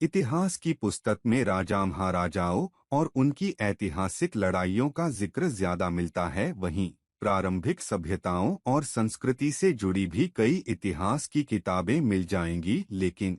इतिहास की पुस्तक में राजा महाराजाओं और उनकी ऐतिहासिक लड़ाइयों का जिक्र ज्यादा मिलता है। वहीं प्रारंभिक सभ्यताओं और संस्कृति से जुड़ी भी कई इतिहास की किताबें मिल जाएंगी, लेकिन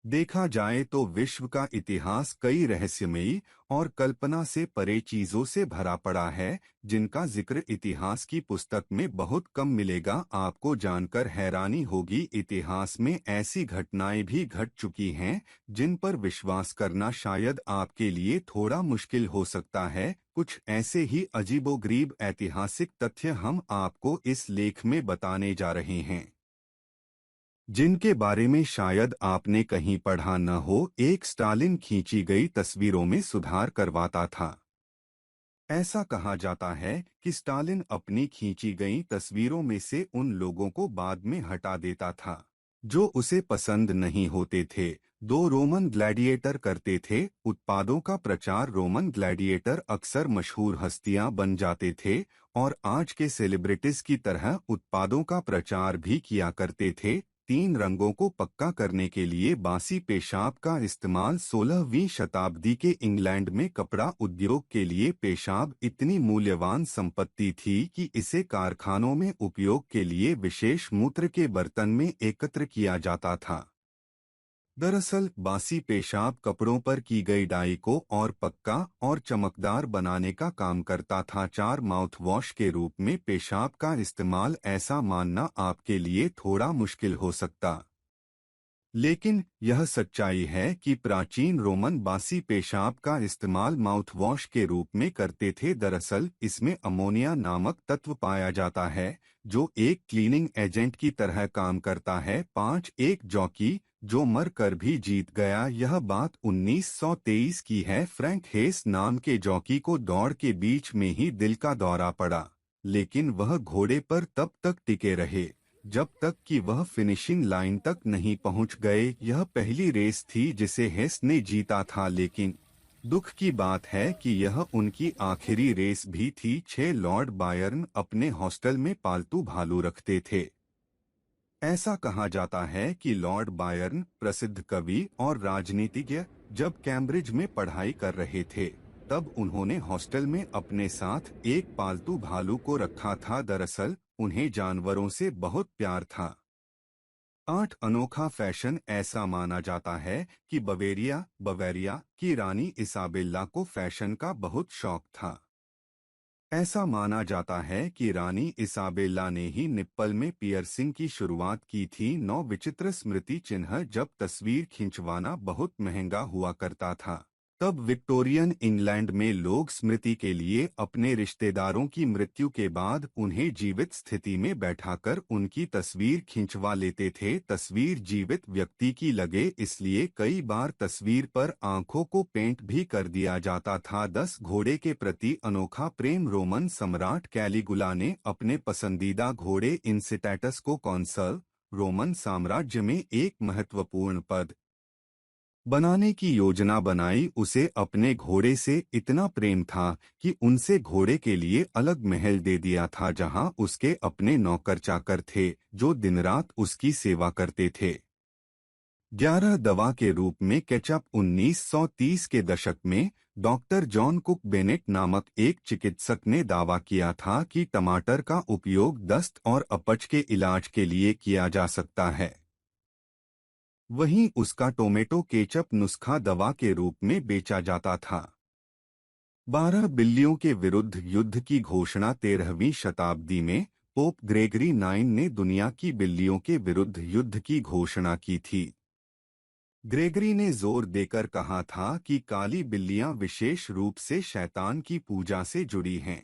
देखा जाए तो विश्व का इतिहास कई रहस्यमयी और कल्पना से परे चीजों से भरा पड़ा है, जिनका जिक्र इतिहास की पुस्तक में बहुत कम मिलेगा। आपको जानकर हैरानी होगी, इतिहास में ऐसी घटनाएं भी घट चुकी हैं जिन पर विश्वास करना शायद आपके लिए थोड़ा मुश्किल हो सकता है। कुछ ऐसे ही अजीबोगरीब ऐतिहासिक तथ्य हम आपको इस लेख में बताने जा रहे हैं, जिनके बारे में शायद आपने कहीं पढ़ा न हो। एक स्टालिन खींची गई तस्वीरों में सुधार करवाता था। ऐसा कहा जाता है कि स्टालिन अपनी खींची गई तस्वीरों में से उन लोगों को बाद में हटा देता था जो उसे पसंद नहीं होते थे। दो रोमन ग्लैडिएटर करते थे उत्पादों का प्रचार। रोमन ग्लैडिएटर अक्सर मशहूर हस्तियां बन जाते थे और आज के सेलिब्रिटीज की तरह उत्पादों का प्रचार भी किया करते थे। तीन रंगों को पक्का करने के लिए बासी पेशाब का इस्तेमाल। 16वीं शताब्दी के इंग्लैंड में कपड़ा उद्योग के लिए पेशाब इतनी मूल्यवान संपत्ति थी कि इसे कारखानों में उपयोग के लिए विशेष मूत्र के बर्तन में एकत्र किया जाता था। दरअसल बासी पेशाब कपड़ों पर की गई डाई को और पक्का और चमकदार बनाने का काम करता था। चार माउथ वॉश के रूप में पेशाब का इस्तेमाल, ऐसा मानना आपके लिए थोड़ा मुश्किल हो सकता, लेकिन यह सच्चाई है कि प्राचीन रोमन बासी पेशाब का इस्तेमाल माउथवॉश के रूप में करते थे। दरअसल इसमें अमोनिया नामक तत्व पाया जाता है जो एक क्लीनिंग एजेंट की तरह काम करता है। 5 एक जॉकी जो मर कर भी जीत गया। यह बात 1923 की है। फ्रैंक हेस नाम के जॉकी को दौड़ के बीच में ही दिल का दौरा पड़ा, लेकिन वह घोड़े पर तब तक टिके रहे जब तक कि वह फिनिशिंग लाइन तक नहीं पहुंच गए। यह पहली रेस थी जिसे हेस ने जीता था, लेकिन दुख की बात है कि यह उनकी आखिरी रेस भी थी। 6 लॉर्ड बायर्न अपने हॉस्टल में पालतू भालू रखते थे। ऐसा कहा जाता है कि लॉर्ड बायर्न, प्रसिद्ध कवि और राजनीतिज्ञ, जब कैम्ब्रिज में पढ़ाई कर रहे थे तब उन्होंने हॉस्टल में अपने साथ एक पालतू भालू को रखा था। दरअसल उन्हें जानवरों से बहुत प्यार था। 8 अनोखा फैशन। ऐसा माना जाता है कि बवेरिया की रानी इसाबेला को फैशन का बहुत शौक था। ऐसा माना जाता है कि रानी इसाबेला ने ही निप्पल में पियर्सिंग की शुरुआत की थी। 9 विचित्र स्मृति चिन्ह। जब तस्वीर खिंचवाना बहुत महंगा हुआ करता था तब विक्टोरियन इंग्लैंड में लोग स्मृति के लिए अपने रिश्तेदारों की मृत्यु के बाद उन्हें जीवित स्थिति में बैठाकर उनकी तस्वीर खिंचवा लेते थे। तस्वीर जीवित व्यक्ति की लगे इसलिए कई बार तस्वीर पर आंखों को पेंट भी कर दिया जाता था। 10 घोड़े के प्रति अनोखा प्रेम। रोमन सम्राट कैलिगुला ने अपने पसंदीदा घोड़े इंसिटैटस को कॉन्सल, रोमन साम्राज्य में एक महत्वपूर्ण पद बनाने की योजना बनाई। उसे अपने घोड़े से इतना प्रेम था कि उनसे घोड़े के लिए अलग महल दे दिया था जहां उसके अपने नौकर चाकर थे जो दिन रात उसकी सेवा करते थे। 11 दवा के रूप में केचप। 1930 के दशक में डॉक्टर जॉन कुक बेनेट नामक एक चिकित्सक ने दावा किया था कि टमाटर का उपयोग दस्त और अपच के इलाज के लिए किया जा सकता है। वहीं उसका टोमेटो केचप नुस्खा दवा के रूप में बेचा जाता था। 12 बिल्लियों के विरुद्ध युद्ध की घोषणा। 13वीं शताब्दी में पोप ग्रेगरी 9 ने दुनिया की बिल्लियों के विरुद्ध युद्ध की घोषणा की थी। ग्रेगरी ने जोर देकर कहा था कि काली बिल्लियां विशेष रूप से शैतान की पूजा से जुड़ी हैं।